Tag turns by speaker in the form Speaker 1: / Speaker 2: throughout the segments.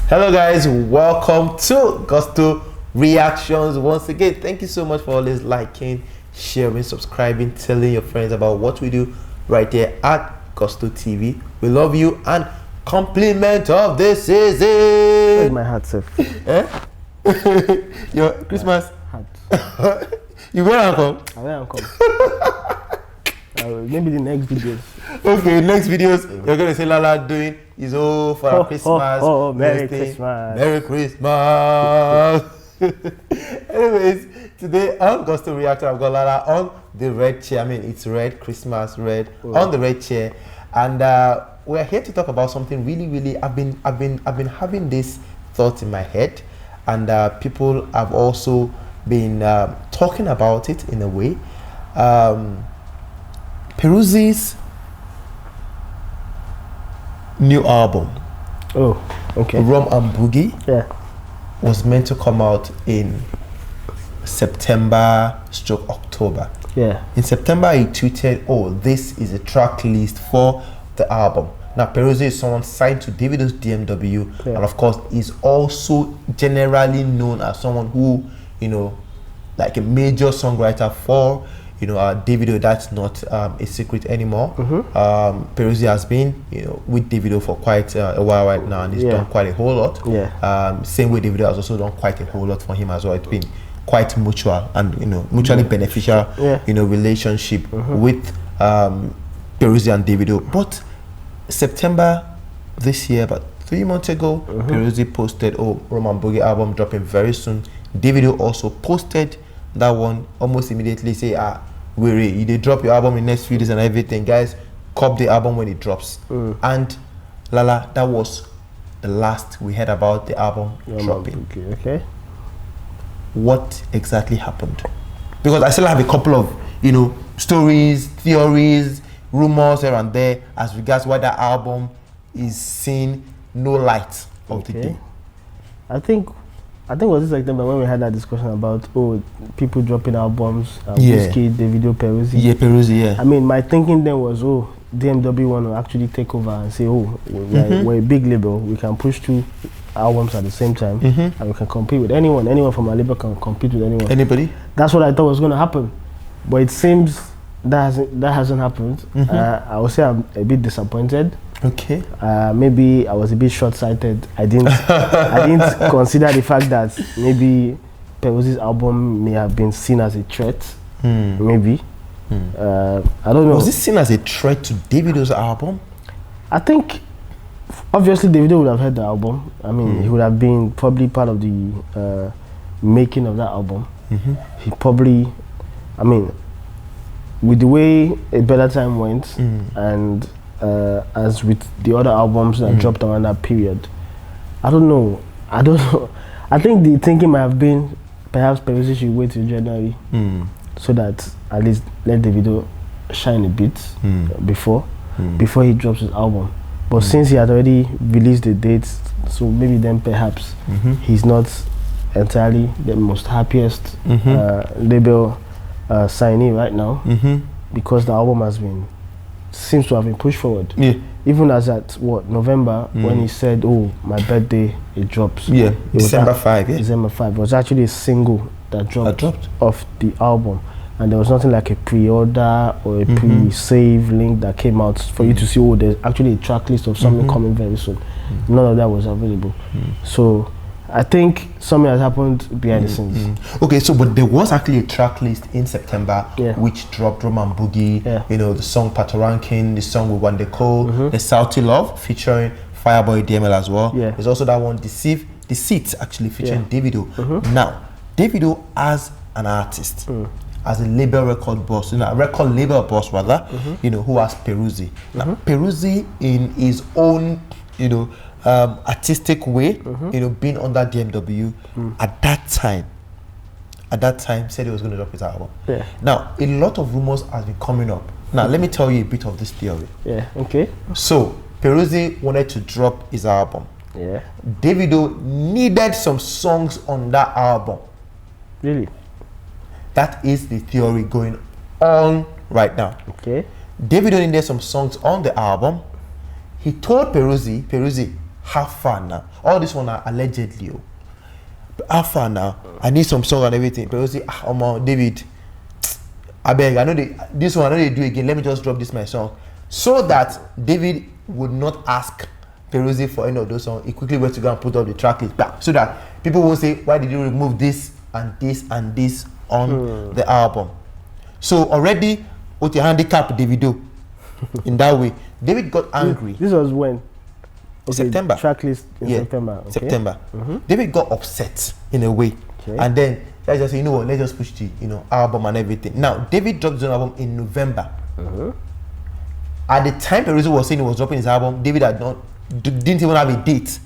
Speaker 1: Hello guys, welcome to Gusto Reactions once again. Thank you so much for always liking, sharing, subscribing, telling your friends about what we do right here at Gusto TV. We love you and compliment of the season.
Speaker 2: Where's my hat, Seth?
Speaker 1: Your Christmas
Speaker 2: hat.
Speaker 1: You wear uncle?
Speaker 2: I wear uncle. Maybe the next videos.
Speaker 1: Okay, next videos you're gonna say Lala doing is all for our Christmas.
Speaker 2: Merry Christmas.
Speaker 1: Merry Christmas. Anyways, today on Gusto Reactor, I've got Lala on the red chair. I mean, it's red, Christmas red, on the red chair, and we're here to talk about something really. I've been having this thought in my head, and people have also been talking about it in a way. Peruzzi's new album, Rum and Boogie, was meant to come out in September/October. In September, he tweeted, "Oh, this is a track list for the album." Now, Peruzzi is someone signed to Davido's DMW, and of course, is also generally known as someone who, you know, like a major songwriter for, you know, Davido. That's not a secret anymore. Peruzzi has been, you know, with Davido for quite a while right now, and he's done quite a whole lot. Same way Davido has also done quite a whole lot for him as well. It's been quite mutual and, you know, mutually beneficial, you know, relationship with Peruzzi and Davido. But September this year, about 3 months ago, Peruzzi posted, "Oh, Rum and Boogie album dropping very soon." Davido also posted that one almost immediately, say, you they drop your album in the next few days and everything, guys, cop the album when it drops. And Lala, that was the last we heard about the album dropping. What exactly happened? Because I still have a couple of, you know, stories, theories, rumors here and there as regards why that album is seeing no light of the day.
Speaker 2: I think it was in September when we had that discussion about people dropping albums, Whiskey, Davido, Peruzzi.
Speaker 1: Peruzzi,
Speaker 2: I mean, my thinking then was, DMW want to actually take over and say, we're a big label, we can push 2 albums at the same time, and we can compete with anyone. Anyone from our label can compete with anyone.
Speaker 1: Anybody?
Speaker 2: That's what I thought was going to happen, but it seems that hasn't happened. I would say I'm a bit disappointed. Maybe I was a bit short-sighted. I didn't consider the fact that maybe Peruzzi's album may have been seen as a threat. Maybe. I don't know.
Speaker 1: Was this seen as a threat to Davido's album?
Speaker 2: I think obviously Davido would have heard the album. I mean, he would have been probably part of the making of that album. He probably, I mean, with the way A Better Time went, and as with the other albums that dropped around that period, I don't know. I think the thinking might have been perhaps Peruzzi should wait till January, so that at least let Davido shine a bit before he drops his album. But since he had already released the dates, so maybe then perhaps he's not entirely the most happiest label signee right now, because the album seems to have been pushed forward. Even as at November, when he said, my birthday, it drops.
Speaker 1: December 5.
Speaker 2: December 5. It was actually a single that dropped off the album, and there was nothing like a pre-order or a pre-save link that came out for you to see, there's actually a track list of something coming very soon. None of that was available. So I think something has happened behind the scenes.
Speaker 1: Okay, so but there was actually a track list in September which dropped Rum and Boogie, you know, the song Patoranking, the song with Wande Cole, the Salty Love featuring Fireboy DML as well. There's also that one Deceit actually featuring Davido. Now, Davido as an artist, as a label record boss, you know, a record label boss rather, you know, who has Peruzzi. Now, Peruzzi in his own, you know, artistic way, you know, being under DMW at that time said he was going to drop his album. Now, a lot of rumors has been coming up. Now, let me tell you a bit of this theory. So, Peruzzi wanted to drop his album. Davido needed some songs on that album.
Speaker 2: Really?
Speaker 1: That is the theory going on right now.
Speaker 2: Okay.
Speaker 1: Davido needed some songs on the album. He told Peruzzi, how far now? All this one are allegedly. Oh. How far now? I need some song and everything. But you say, David, I beg, I know this one, I know they do again. Let me just drop this my song. So that David would not ask Peruzzi for any of those songs. He quickly went to go and put up the track list back. So that people won't say, why did you remove this and this and this on the album? So already, with your handicap Davido in that way. David got angry.
Speaker 2: This was when? Okay,
Speaker 1: September.
Speaker 2: Track list in September. Okay.
Speaker 1: September. David got upset in a way. Okay. And then I just say, you know what, let's just push the album and everything. Now, David dropped his own album in November. At the time Peruzzi was saying he was dropping his album, David didn't even have a date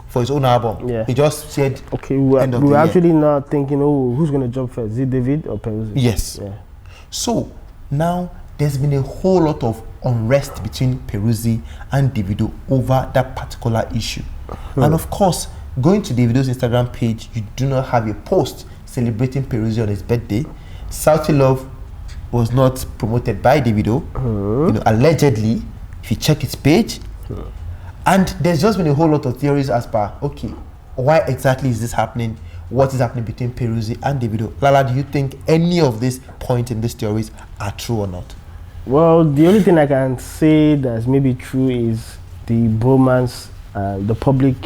Speaker 1: for his own album. Yeah. He just said,
Speaker 2: okay, we were actually not thinking, oh, who's going to drop first? Is it David or Peruzzi?
Speaker 1: Yes. Yeah. So now there's been a whole lot of unrest between Peruzzi and Davido over that particular issue. And of course, going to Davido's Instagram page, you do not have a post celebrating Peruzzi on his birthday. Salty Love was not promoted by Davido, allegedly, if you check his page. And there's just been a whole lot of theories as per, okay, why exactly is this happening? What is happening between Peruzzi and Davido? Lala, do you think any of these points in these theories are true or not?
Speaker 2: Well, the only thing I can say that's maybe true is the bromance, the public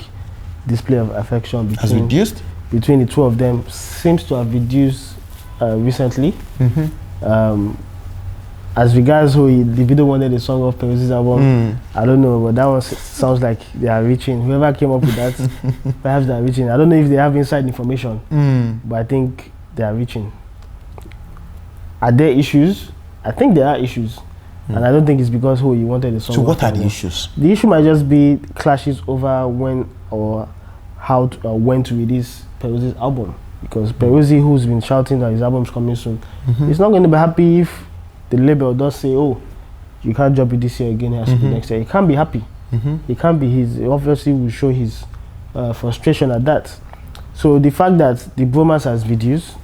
Speaker 2: display of affection between the two of them seems to have reduced recently. As regards who Davido wanted a song of Peruzzi's album, I don't know, but that one sounds like they are reaching. Whoever came up with that, perhaps they are reaching. I don't know if they have inside information, but I think they are reaching. Are there issues? I think there are issues, and I don't think it's because he wanted a song.
Speaker 1: So what are the issues?
Speaker 2: The issue might just be clashes over when or how to, when to release Peruzzi's album, because Peruzzi, who's been shouting that his album's coming soon, he's not going to be happy if the label does say, oh, you can't drop it this year again, it has to be next year. He can't be happy. He can't be. He obviously will show his frustration at that. So the fact that the bromance has reduced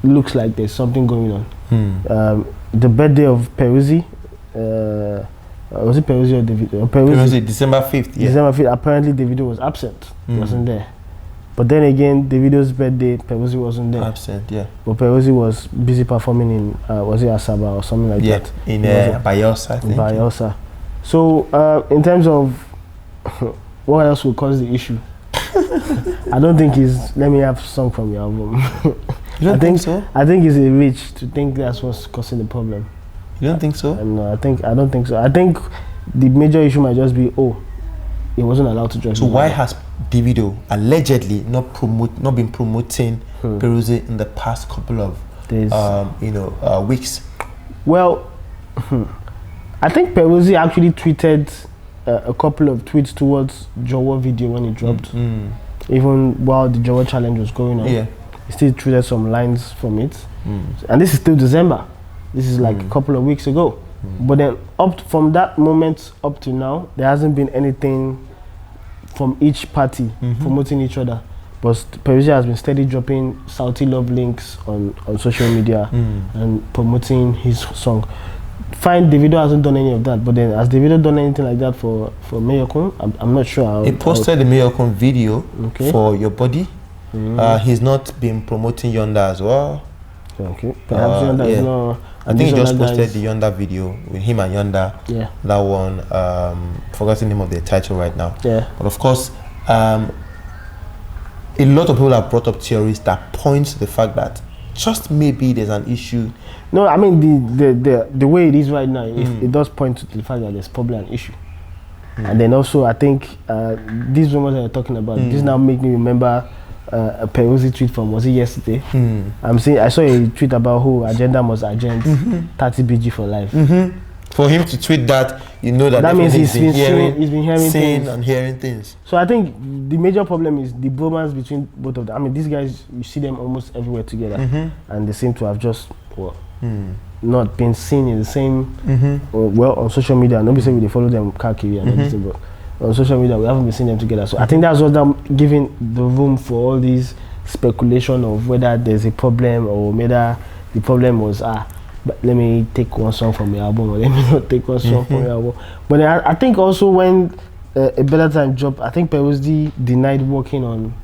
Speaker 2: looks like there's something going on. The birthday of Peruzzi, was it Peruzzi or Davido?
Speaker 1: Peruzzi, December 5th. Yeah.
Speaker 2: December 5th, apparently Davido was absent. He wasn't there. But then again, Davido's birthday, Peruzzi wasn't there.
Speaker 1: Absent, yeah.
Speaker 2: But Peruzzi was busy performing in, was it Asaba or something like that?
Speaker 1: In Bayelsa, I think.
Speaker 2: Bayelsa. So, in terms of what else will cause the issue, I don't think it's, let me have a song from your album.
Speaker 1: You don't think so?
Speaker 2: I think it's a reach to think that's what's causing the problem.
Speaker 1: You don't think so?
Speaker 2: No, I don't think so. I think the major issue might just be, he wasn't allowed to dress.
Speaker 1: So why has Davido allegedly not been promoting Peruzzi in the past couple of weeks? Well,
Speaker 2: I think Peruzzi actually tweeted a couple of tweets towards Jowo video when it dropped. Even while the Jowo challenge was going on, he still tweeted some lines from it. And this is still December. This is like a couple of weeks ago. But then from that moment up to now, there hasn't been anything from each party promoting each other. But Peruzzi has been steady dropping Salty Love links on social media and promoting his song. Fine, Davido hasn't done any of that, but then has Davido done anything like that for Mayokun? I'm not sure.
Speaker 1: He posted the Mayokun video for Your Body. He's not been promoting Yonda as well.
Speaker 2: Okay, perhaps Yonda is not.
Speaker 1: I think he just posted the Yonda video with him and Yonda. Yeah. That one, forgotten the name of the title right now. Yeah. But of course, a lot of people have brought up theories that point to the fact that just maybe there's an issue.
Speaker 2: No, I mean the way it is right now, it does point to the fact that there's probably an issue. And then also I think these rumors that you're talking about, this now make me remember a Peruzzi tweet from, was it yesterday? I saw a tweet about who agenda must agent 30 BG for life.
Speaker 1: For him to tweet that, you know that
Speaker 2: means he's been
Speaker 1: hearing things.
Speaker 2: So I think the major problem is the bromance between both of them. I mean, these guys, you see them almost everywhere together, and they seem to have just not been seen in the same on social media. Nobody say we follow them Kaki and everything, but on social media we haven't been seeing them together. So I think that's what them giving the room for all these speculation of whether there's a problem or whether the problem was but let me take one song from your album or let me not take one song from your album. But I think also when a better time drop. I think Peruzzi denied working on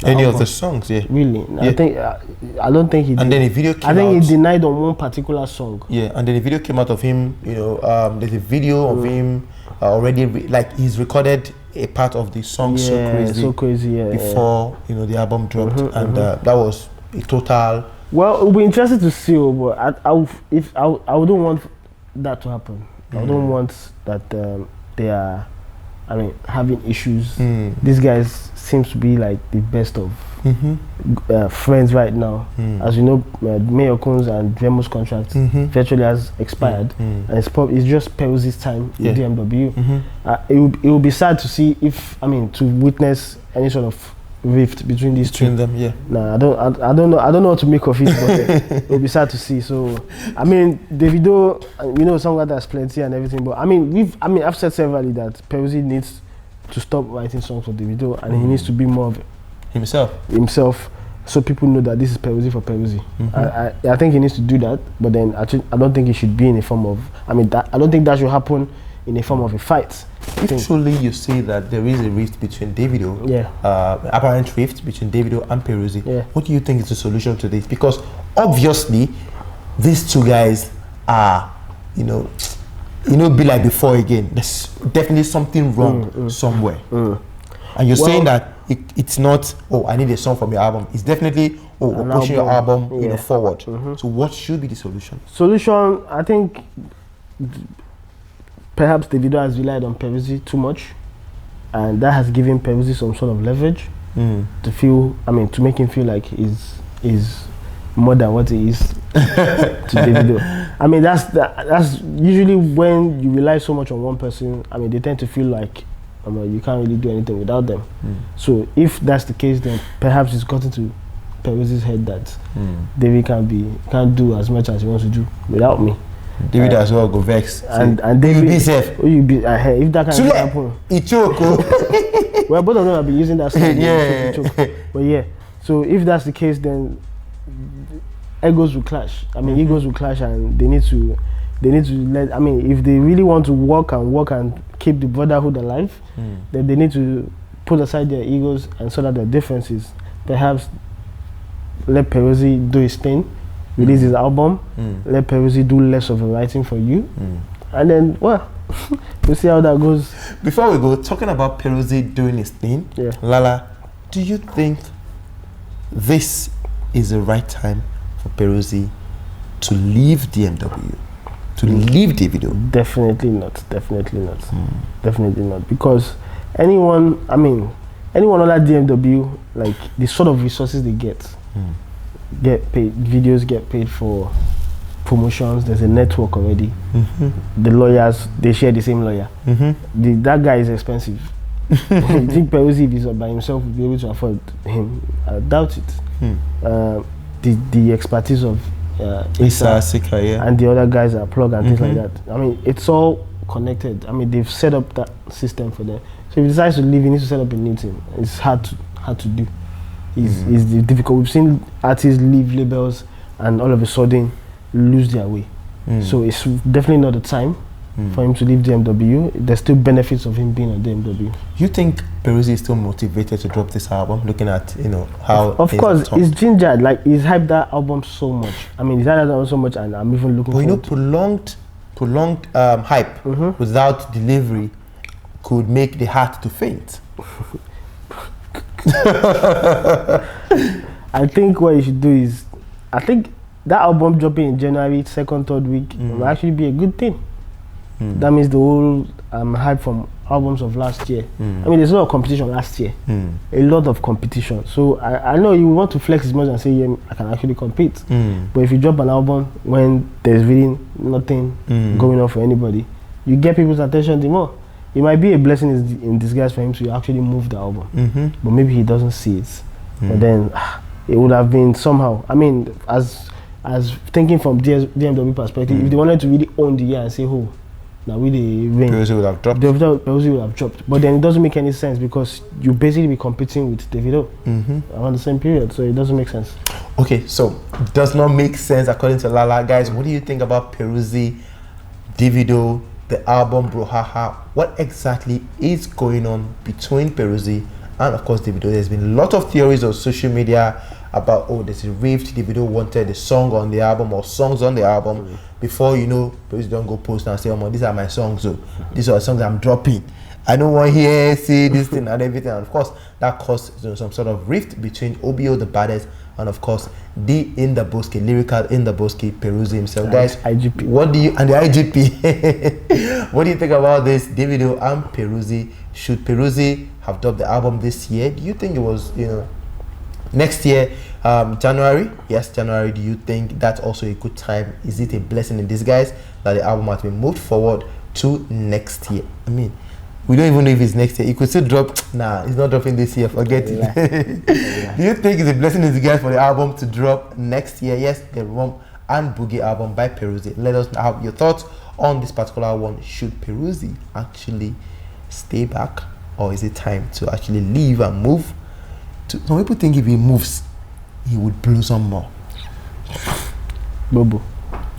Speaker 1: any of the songs. Yeah,
Speaker 2: really.
Speaker 1: Yeah.
Speaker 2: I don't think he.
Speaker 1: And then a video came out.
Speaker 2: I think he denied on one particular song.
Speaker 1: Yeah, and then a video came out of him. You know, there's a video of him already. Like he's recorded a part of the song So Crazy.
Speaker 2: Yeah,
Speaker 1: before you know the album dropped, and that was a total.
Speaker 2: Well, it'll be interesting to see, but I wouldn't want that to happen. I wouldn't want that they are, having issues. These guys seems to be like the best of friends right now. As you know, Mayor Kun's and Vemo's contract virtually has expired, and it's just Peruzzi's time in DMW. It will be sad to see to witness any sort of rift between these two.
Speaker 1: Them, yeah.
Speaker 2: Nah, I don't know what to make of it, but it will be sad to see. So, Davido, someone that's plenty and everything, but I've said severally that Peruzzi needs to stop writing songs for Davido, and he needs to be more of himself, so people know that this is Peruzzi for Peruzzi. I think he needs to do that, but then I don't think it should be in a form of. I don't think that should happen in a form of a fight.
Speaker 1: If truly you say that there is a rift between Davido, apparent rift between Davido and Peruzzi, what do you think is the solution to this? Because obviously, these two guys are, be like before again. There's definitely something wrong somewhere. And you're saying that it's not, I need a song from your album. It's definitely, we're pushing your album forward. So what should be the solution?
Speaker 2: Solution, I think, perhaps Davido has relied on Peruzzi too much, and that has given Peruzzi some sort of leverage to make him feel like he's more than what he is to Davido. That's usually when you rely so much on one person. They tend to feel like you can't really do anything without them. So if that's the case, then perhaps it's gotten to Peruzzi's head that David can't do as much as he wants to do without me.
Speaker 1: David as well go vex.
Speaker 2: And David
Speaker 1: be safe.
Speaker 2: If that can happen.
Speaker 1: It choke.
Speaker 2: Well, both of them have been using that song. But yeah, so if that's the case, then egos will clash. Egos will clash, and they need to let. If they really want to work and keep the brotherhood alive, then they need to put aside their egos and sort out their differences. Perhaps let Peruzzi do his thing. Release his album, let Peruzzi do less of the writing for you, and then, we'll see how that goes.
Speaker 1: Before we go, talking about Peruzzi doing his thing, Lala, do you think this is the right time for Peruzzi to leave DMW, to leave Davido?
Speaker 2: Definitely not. Definitely not. Because anyone on that DMW, like the sort of resources they get paid, videos get paid for promotions. There's a network already. The lawyers, they share the same lawyer. That guy is expensive. You think Peruzzi, if he's by himself, will be able to afford him? I doubt it. The expertise of Issa and the other guys are plug and things like that. It's all connected. They've set up that system for them. So if he decides to leave, he needs to set up a new team. It's hard to do. Is difficult. We've seen artists leave labels and all of a sudden lose their way. So it's definitely not the time for him to leave DMW. There's still benefits of him being on DMW.
Speaker 1: You think Peruzzi is still motivated to drop this album, looking at how?
Speaker 2: Of course, he's gingered. Like, he's hyped that album so much. He's hyped that album so much, and I'm even looking forward. Prolonged hype without delivery could make the heart to faint. I think what you should do is, that album dropping in January, 2nd, 3rd week will actually be a good thing. That means the whole hype from albums of last year. There's a lot of competition last year. A lot of competition. So I know you want to flex as much and say, yeah, I can actually compete. But if you drop an album when there's really nothing going on for anybody, you get people's attention the more. It might be a blessing in disguise for him to actually move the album, but maybe he doesn't see it. But then it would have been somehow. As thinking from DMW perspective, if they wanted to really own the year and say, now we the win,
Speaker 1: Peruzzi would have dropped.
Speaker 2: Peruzzi would have dropped. But then it doesn't make any sense because you basically be competing with Davido around the same period, so it doesn't make sense.
Speaker 1: Okay, so it does not make sense according to Lala. Guys, what do you think about Peruzzi, Davido the album Brouhaha. What exactly is going on between Peruzzi and of course Davido? There's been a lot of theories on social media about, oh, there's a rift. Davido wanted a song on the album or songs on the album. Before you know, Peruzzi don't go post and say, oh, these are my songs, so these are the songs I'm dropping. I don't want to hear, say this thing and everything. And of course, that caused some sort of rift between OBO the baddest and of course the in the Boski, lyrical in the Boski, Peruzzi himself. Guys,
Speaker 2: IGP.
Speaker 1: What do you, and the IGP, what do you think about this, Davido and Peruzzi? Should Peruzzi have dropped the album this year? Do you think it was, next year, January? Yes, January. Do you think that's also a good time? Is it a blessing in disguise that the album has been moved forward to next year? I mean, we don't even know if it's next year. It could still drop. Nah, it's not dropping this year. Forget it. Do you think it's a blessing in disguise for the album to drop next year? Yes, the Rum and Boogie album by Peruzzi. Let us know your thoughts on this particular one. Should Peruzzi actually stay back, or is it time to actually leave and move? Some people think if he moves, he would blow some more.
Speaker 2: Bobo.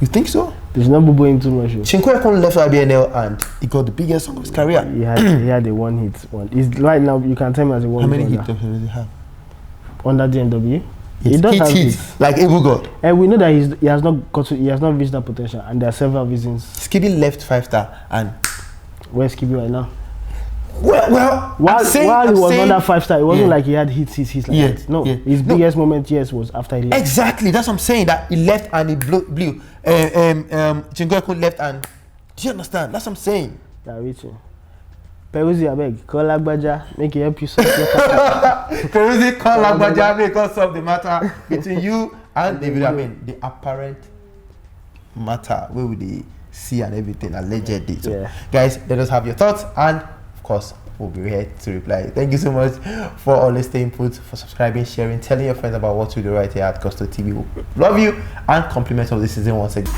Speaker 1: You think so?
Speaker 2: There's no Bobo in too much.
Speaker 1: Chinko left IBNL and he got the biggest song of his career.
Speaker 2: He had a one hit one. It's right now, you can tell me as a one hit.
Speaker 1: How many hits does he have?
Speaker 2: Under DMW?
Speaker 1: He does have hits. Like Evil God.
Speaker 2: And we know that he has not reached that potential, and there are several reasons.
Speaker 1: Skibby left 5-star and
Speaker 2: where's Skibby right now?
Speaker 1: Well,
Speaker 2: while he was under 5-star, it wasn't like he had hits like that. No, his biggest moment, yes, was after he left.
Speaker 1: Exactly, that's what I'm saying. That he left and he blew. Chinko left and. Do you understand? That's what I'm saying.
Speaker 2: They're reaching. Peruzzi, I beg, call Lagbaja, make it help you solve your
Speaker 1: Peruzzi, call Lagbaja, make us solve the matter between you and Davido. I mean, the apparent matter, where would they see and everything, allegedly. So, guys, let us have your thoughts, and of course, we'll be here to reply. Thank you so much for all the input, for subscribing, sharing, telling your friends about what we do right here at Gusto TV. We love you and compliments of the season once again.